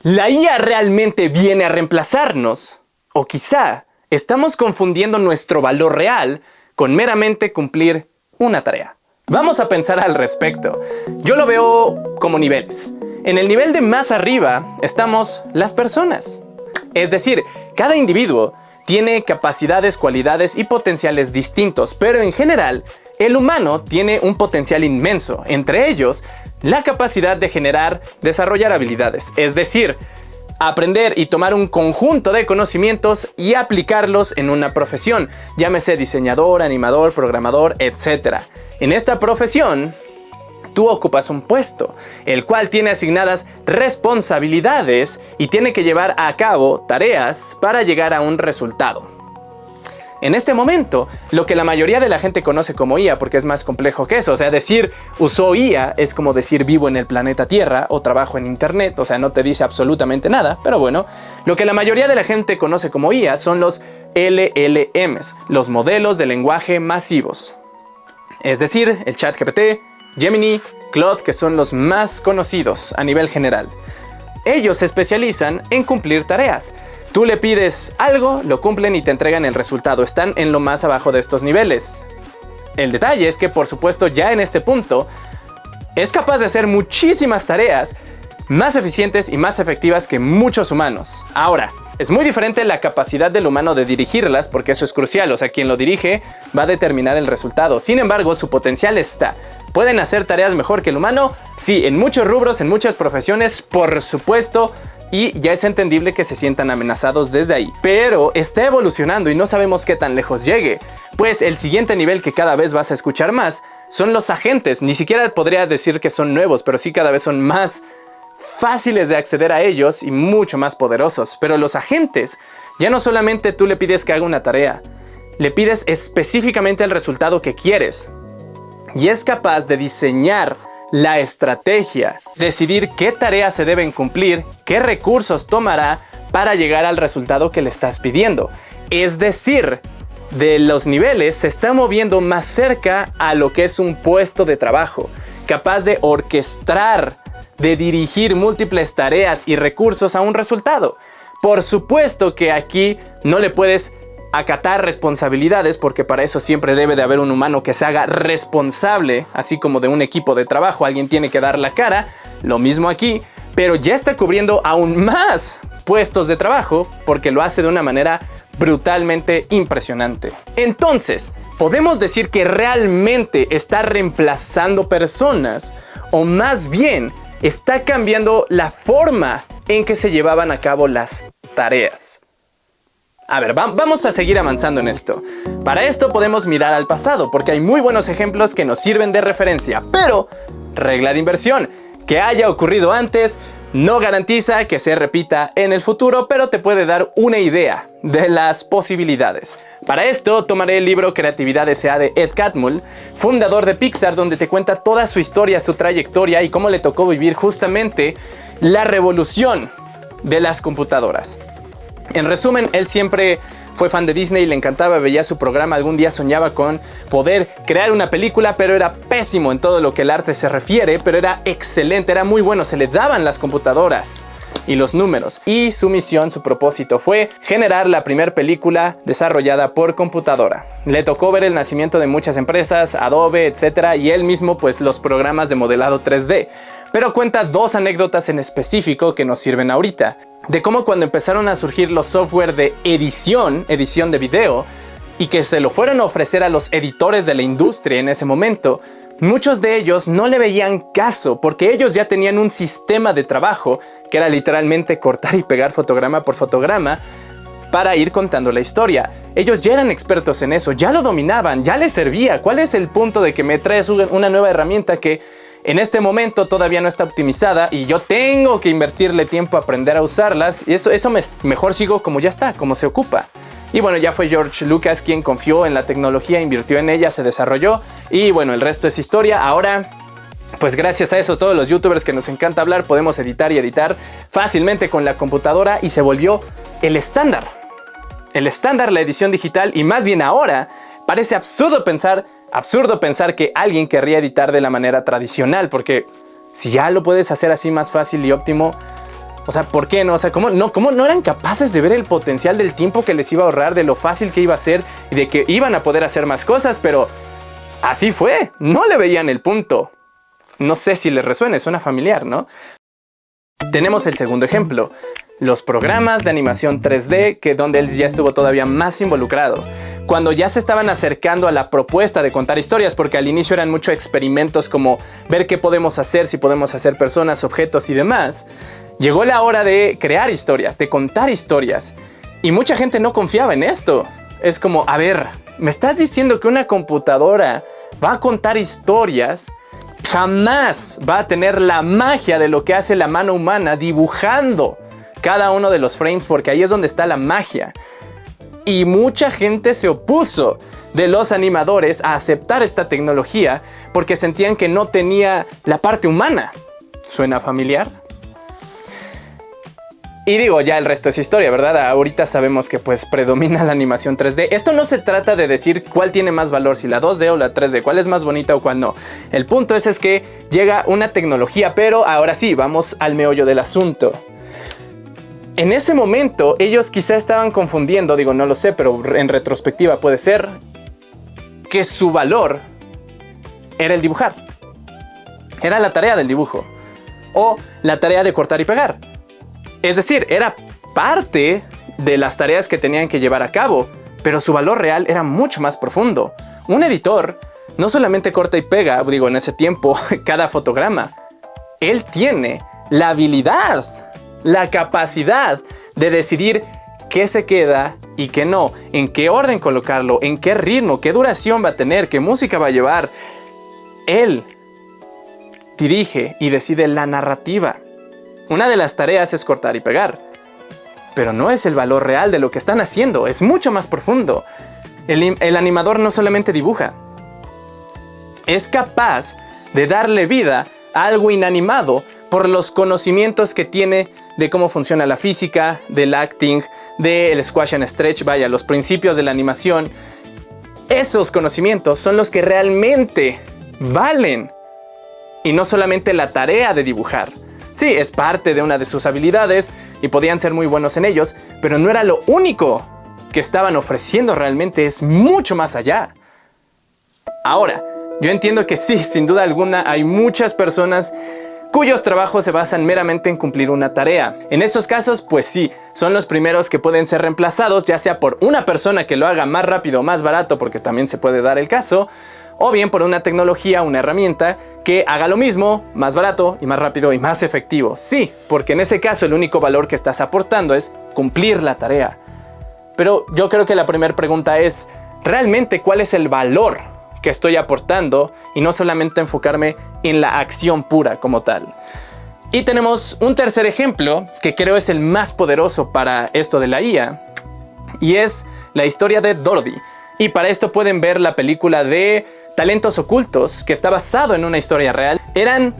¿La IA realmente viene a reemplazarnos? O quizá estamos confundiendo nuestro valor real con meramente cumplir una tarea. Vamos a pensar al respecto. Yo lo veo como niveles. En el nivel de más arriba estamos las personas. Es decir, cada individuo tiene capacidades, cualidades y potenciales distintos, pero en general, el humano tiene un potencial inmenso, entre ellos, la capacidad de desarrollar habilidades, es decir, aprender y tomar un conjunto de conocimientos y aplicarlos en una profesión, llámese diseñador, animador, programador, etc. En esta profesión, tú ocupas un puesto, el cual tiene asignadas responsabilidades y tiene que llevar a cabo tareas para llegar a un resultado. En este momento, lo que la mayoría de la gente conoce como IA, porque es más complejo que eso, o sea, decir usó IA es como decir vivo en el planeta Tierra o trabajo en internet, o sea, no te dice absolutamente nada, pero bueno, lo que la mayoría de la gente conoce como IA son los LLMs, los modelos de lenguaje masivos. Es decir, el ChatGPT, Gemini, Claude, que son los más conocidos a nivel general. Ellos se especializan en cumplir tareas. Tú le pides algo, lo cumplen y te entregan el resultado. Están en lo más abajo de estos niveles. El detalle es que, por supuesto, ya en este punto, es capaz de hacer muchísimas tareas más eficientes y más efectivas que muchos humanos. Ahora, es muy diferente la capacidad del humano de dirigirlas, porque eso es crucial. O sea, quien lo dirige va a determinar el resultado. Sin embargo, su potencial está. ¿Pueden hacer tareas mejor que el humano? Sí, en muchos rubros, en muchas profesiones, por supuesto. Y ya es entendible que se sientan amenazados desde ahí. Pero está evolucionando y no sabemos qué tan lejos llegue. Pues el siguiente nivel que cada vez vas a escuchar más son los agentes. Ni siquiera podría decir que son nuevos, pero sí cada vez son más fáciles de acceder a ellos y mucho más poderosos. Pero los agentes, ya no solamente tú le pides que haga una tarea, le pides específicamente el resultado que quieres. Y es capaz de diseñar la estrategia, decidir qué tareas se deben cumplir, qué recursos tomará para llegar al resultado que le estás pidiendo. Es decir, de los niveles se está moviendo más cerca a lo que es un puesto de trabajo, capaz de orquestar, de dirigir múltiples tareas y recursos a un resultado. Por supuesto que aquí no le puedes acatar responsabilidades, porque para eso siempre debe de haber un humano que se haga responsable, así como de un equipo de trabajo, alguien tiene que dar la cara, lo mismo aquí, pero ya está cubriendo aún más puestos de trabajo, porque lo hace de una manera brutalmente impresionante. Entonces, ¿podemos decir que realmente está reemplazando personas? O más bien, está cambiando la forma en que se llevaban a cabo las tareas. A ver, vamos a seguir avanzando en esto. Para esto podemos mirar al pasado, porque hay muy buenos ejemplos que nos sirven de referencia. Pero, regla de inversión, que haya ocurrido antes no garantiza que se repita en el futuro, pero te puede dar una idea de las posibilidades. Para esto tomaré el libro Creatividad S.A. de Ed Catmull, fundador de Pixar, donde te cuenta toda su historia, su trayectoria y cómo le tocó vivir justamente la revolución de las computadoras. En resumen, él siempre fue fan de Disney, le encantaba, veía su programa, algún día soñaba con poder crear una película, pero era pésimo en todo lo que el arte se refiere, pero era excelente, era muy bueno, se le daban las computadoras y los números. Y su misión, su propósito fue generar la primera película desarrollada por computadora. Le tocó ver el nacimiento de muchas empresas, Adobe, etc. Y él mismo, pues, los programas de modelado 3D. Pero cuenta dos anécdotas en específico que nos sirven ahorita. De cómo cuando empezaron a surgir los software de edición de video, y que se lo fueron a ofrecer a los editores de la industria en ese momento, muchos de ellos no le veían caso, porque ellos ya tenían un sistema de trabajo que era literalmente cortar y pegar fotograma por fotograma para ir contando la historia. Ellos ya eran expertos en eso, ya lo dominaban, ya les servía. ¿Cuál es el punto de que me traes una nueva herramienta que en este momento todavía no está optimizada y yo tengo que invertirle tiempo a aprender a usarlas? Y eso mejor sigo como ya está, como se ocupa. Y bueno, ya fue George Lucas quien confió en la tecnología, invirtió en ella, se desarrolló y bueno, el resto es historia. Ahora, pues gracias a eso, todos los youtubers que nos encanta hablar, podemos editar y editar fácilmente con la computadora y se volvió el estándar. El estándar, la edición digital, y más bien ahora parece absurdo pensar que alguien querría editar de la manera tradicional, porque si ya lo puedes hacer así más fácil y óptimo, O sea, ¿por qué no? O sea, ¿cómo no eran capaces de ver el potencial del tiempo que les iba a ahorrar, de lo fácil que iba a ser y de que iban a poder hacer más cosas? Pero así fue, no le veían el punto. No sé si les resuena, suena familiar, ¿no? Tenemos el segundo ejemplo, los programas de animación 3D, donde él ya estuvo todavía más involucrado. Cuando ya se estaban acercando a la propuesta de contar historias, porque al inicio eran muchos experimentos como ver qué podemos hacer, si podemos hacer personas, objetos y demás, llegó la hora de crear historias, de contar historias. Y mucha gente no confiaba en esto. Es como, a ver, ¿me estás diciendo que una computadora va a contar historias? Jamás va a tener la magia de lo que hace la mano humana dibujando cada uno de los frames, porque ahí es donde está la magia. Y mucha gente se opuso de los animadores a aceptar esta tecnología porque sentían que no tenía la parte humana. ¿Suena familiar? Y digo, ya el resto es historia, ¿verdad? Ahorita sabemos que pues predomina la animación 3D. Esto no se trata de decir cuál tiene más valor, si la 2D o la 3D, cuál es más bonita o cuál no. El punto es que llega una tecnología, pero ahora sí, vamos al meollo del asunto. En ese momento, ellos quizá estaban confundiendo, digo, no lo sé, pero en retrospectiva puede ser, que su valor era el dibujar. Era la tarea del dibujo. O la tarea de cortar y pegar. Es decir, era parte de las tareas que tenían que llevar a cabo, pero su valor real era mucho más profundo. Un editor no solamente corta y pega, digo, en ese tiempo, cada fotograma. Él tiene la habilidad, la capacidad de decidir qué se queda y qué no, en qué orden colocarlo, en qué ritmo, qué duración va a tener, qué música va a llevar. Él dirige y decide la narrativa. Una de las tareas es cortar y pegar, pero no es el valor real de lo que están haciendo, es mucho más profundo. El animador no solamente dibuja, es capaz de darle vida a algo inanimado por los conocimientos que tiene de cómo funciona la física, del acting, del squash and stretch, vaya, los principios de la animación. Esos conocimientos son los que realmente valen y no solamente la tarea de dibujar. Sí, es parte de una de sus habilidades y podían ser muy buenos en ellos, pero no era lo único que estaban ofreciendo realmente, es mucho más allá. Ahora, yo entiendo que sí, sin duda alguna, hay muchas personas cuyos trabajos se basan meramente en cumplir una tarea. En estos casos, pues sí, son los primeros que pueden ser reemplazados, ya sea por una persona que lo haga más rápido o más barato, porque también se puede dar el caso, o bien por una tecnología, una herramienta que haga lo mismo, más barato y más rápido y más efectivo. Sí, porque en ese caso el único valor que estás aportando es cumplir la tarea. Pero yo creo que la primera pregunta es, ¿realmente cuál es el valor que estoy aportando? Y no solamente enfocarme en la acción pura como tal. Y tenemos un tercer ejemplo que creo es el más poderoso para esto de la IA, y es la historia de Dorothy. Y para esto pueden ver la película de Talentos Ocultos, que está basado en una historia real. Eran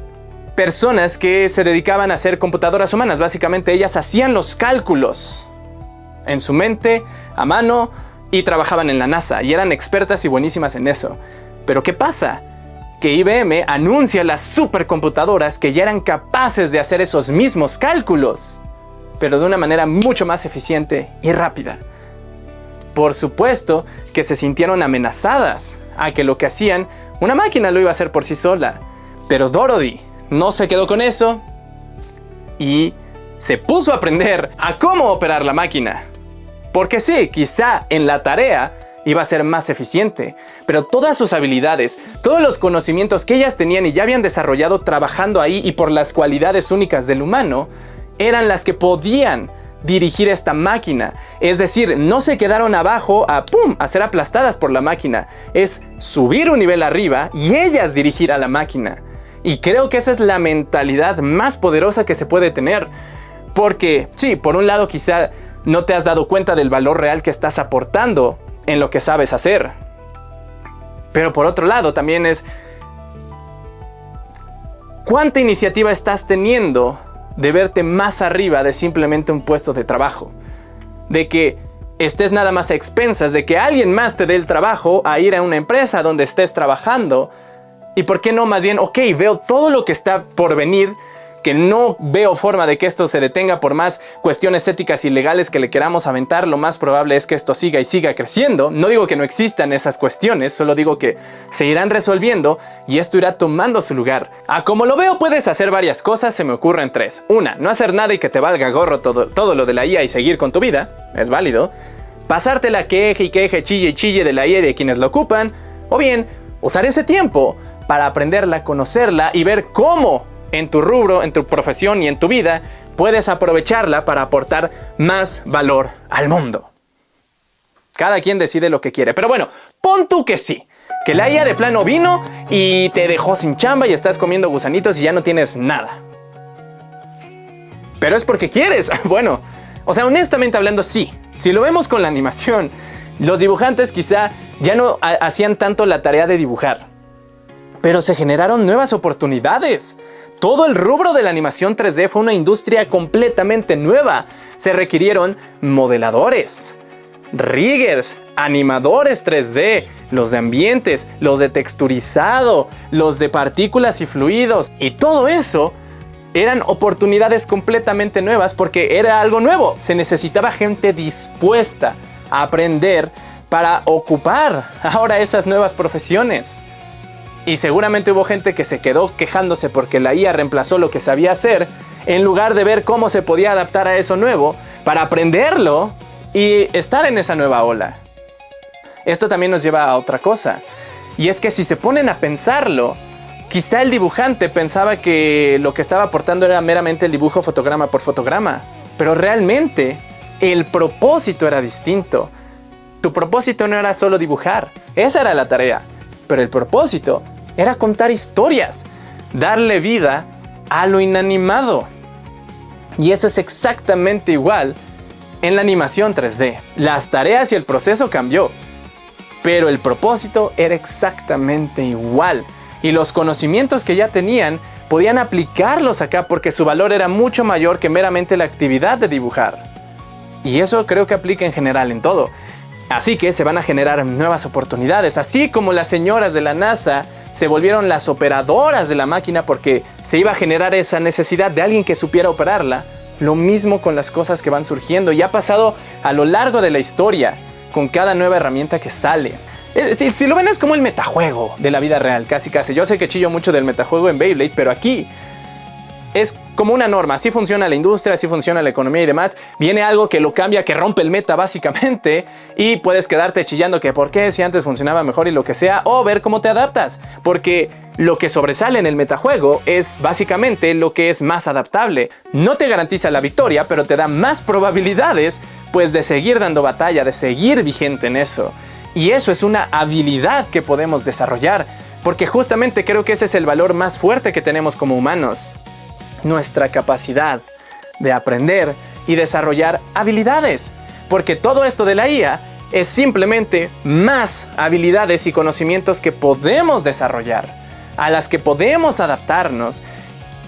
personas que se dedicaban a hacer computadoras humanas. Básicamente ellas hacían los cálculos en su mente, a mano, y trabajaban en la NASA. Y eran expertas y buenísimas en eso. Pero ¿qué pasa? Que IBM anuncia las supercomputadoras que ya eran capaces de hacer esos mismos cálculos, pero de una manera mucho más eficiente y rápida. Por supuesto que se sintieron amenazadas a que lo que hacían, una máquina lo iba a hacer por sí sola. Pero Dorothy no se quedó con eso y se puso a aprender a cómo operar la máquina. Porque sí, quizá en la tarea iba a ser más eficiente, pero todas sus habilidades, todos los conocimientos que ellas tenían y ya habían desarrollado trabajando ahí y por las cualidades únicas del humano, eran las que podían dirigir esta máquina. Es decir, no se quedaron abajo a ser aplastadas por la máquina. Es subir un nivel arriba y ellas dirigir a la máquina. Y creo que esa es la mentalidad más poderosa que se puede tener. Porque sí, por un lado quizá no te has dado cuenta del valor real que estás aportando en lo que sabes hacer. Pero por otro lado también es ¿cuánta iniciativa estás teniendo de verte más arriba de simplemente un puesto de trabajo? De que estés nada más a expensas de que alguien más te dé el trabajo a ir a una empresa donde estés trabajando. Y por qué no más bien, ok, veo todo lo que está por venir, que no veo forma de que esto se detenga por más cuestiones éticas y legales que le queramos aventar. Lo más probable es que esto siga y siga creciendo. No digo que no existan esas cuestiones, solo digo que se irán resolviendo y esto irá tomando su lugar. Como lo veo, puedes hacer varias cosas, se me ocurren tres. Una, no hacer nada y que te valga gorro todo lo de la IA y seguir con tu vida, es válido. Pasarte la queje, chille y chille de la IA y de quienes la ocupan. O bien, usar ese tiempo para aprenderla, conocerla y ver cómo en tu rubro, en tu profesión y en tu vida puedes aprovecharla para aportar más valor al mundo. Cada quien decide lo que quiere, pero bueno, pon tú que sí, que la IA de plano vino y te dejó sin chamba y estás comiendo gusanitos y ya no tienes nada. Pero es porque quieres. Bueno, o sea, honestamente hablando, sí. Si lo vemos con la animación, los dibujantes quizá ya no hacían tanto la tarea de dibujar, pero se generaron nuevas oportunidades. Todo el rubro de la animación 3D fue una industria completamente nueva. Se requirieron modeladores, riggers, animadores 3D, los de ambientes, los de texturizado, los de partículas y fluidos. Y todo eso eran oportunidades completamente nuevas porque era algo nuevo. Se necesitaba gente dispuesta a aprender para ocupar ahora esas nuevas profesiones. Y seguramente hubo gente que se quedó quejándose porque la IA reemplazó lo que sabía hacer, en lugar de ver cómo se podía adaptar a eso nuevo para aprenderlo y estar en esa nueva ola. Esto también nos lleva a otra cosa, y es que si se ponen a pensarlo, quizá el dibujante pensaba que lo que estaba aportando era meramente el dibujo fotograma por fotograma, pero realmente el propósito era distinto. Tu propósito no era solo dibujar, esa era la tarea, pero el propósito era contar historias, darle vida a lo inanimado. Y eso es exactamente igual en la animación 3D. Las tareas y el proceso cambió, pero el propósito era exactamente igual. Y los conocimientos que ya tenían podían aplicarlos acá porque su valor era mucho mayor que meramente la actividad de dibujar. Y eso creo que aplica en general en todo. Así que se van a generar nuevas oportunidades, así como las señoras de la NASA se volvieron las operadoras de la máquina porque se iba a generar esa necesidad de alguien que supiera operarla. Lo mismo con las cosas que van surgiendo y ha pasado a lo largo de la historia con cada nueva herramienta que sale. Si lo ven es como el metajuego de la vida real, casi. Yo sé que chillo mucho del metajuego en Beyblade, pero aquí es como una norma. Así funciona la industria, así funciona la economía y demás. Viene algo que lo cambia, que rompe el meta básicamente, y puedes quedarte chillando que por qué, si antes funcionaba mejor y lo que sea, o ver cómo te adaptas. Porque lo que sobresale en el metajuego es básicamente lo que es más adaptable. No te garantiza la victoria, pero te da más probabilidades pues de seguir dando batalla, de seguir vigente en eso. Y eso es una habilidad que podemos desarrollar, porque justamente creo que ese es el valor más fuerte que tenemos como humanos. Nuestra capacidad de aprender y desarrollar habilidades, porque todo esto de la IA es simplemente más habilidades y conocimientos que podemos desarrollar, a las que podemos adaptarnos,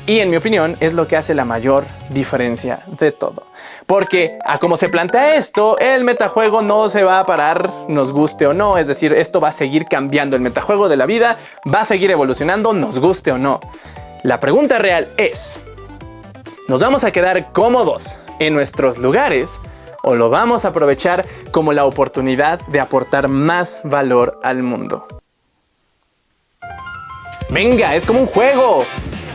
y en mi opinión es lo que hace la mayor diferencia de todo. Porque a como se plantea esto, el metajuego no se va a parar, nos guste o no, es decir, esto va a seguir cambiando, el metajuego de la vida va a seguir evolucionando, nos guste o no. La pregunta real es, ¿nos vamos a quedar cómodos en nuestros lugares o lo vamos a aprovechar como la oportunidad de aportar más valor al mundo? Venga, es como un juego.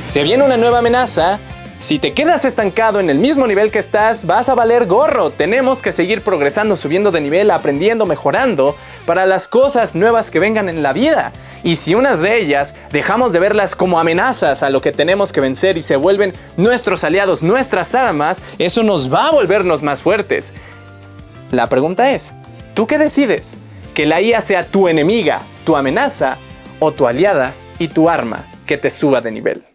Se viene una nueva amenaza. Si te quedas estancado en el mismo nivel que estás, vas a valer gorro. Tenemos que seguir progresando, subiendo de nivel, aprendiendo, mejorando para las cosas nuevas que vengan en la vida. Y si unas de ellas dejamos de verlas como amenazas a lo que tenemos que vencer y se vuelven nuestros aliados, nuestras armas, eso nos va a volvernos más fuertes. La pregunta es, ¿tú qué decides? ¿Que la IA sea tu enemiga, tu amenaza o tu aliada y tu arma que te suba de nivel?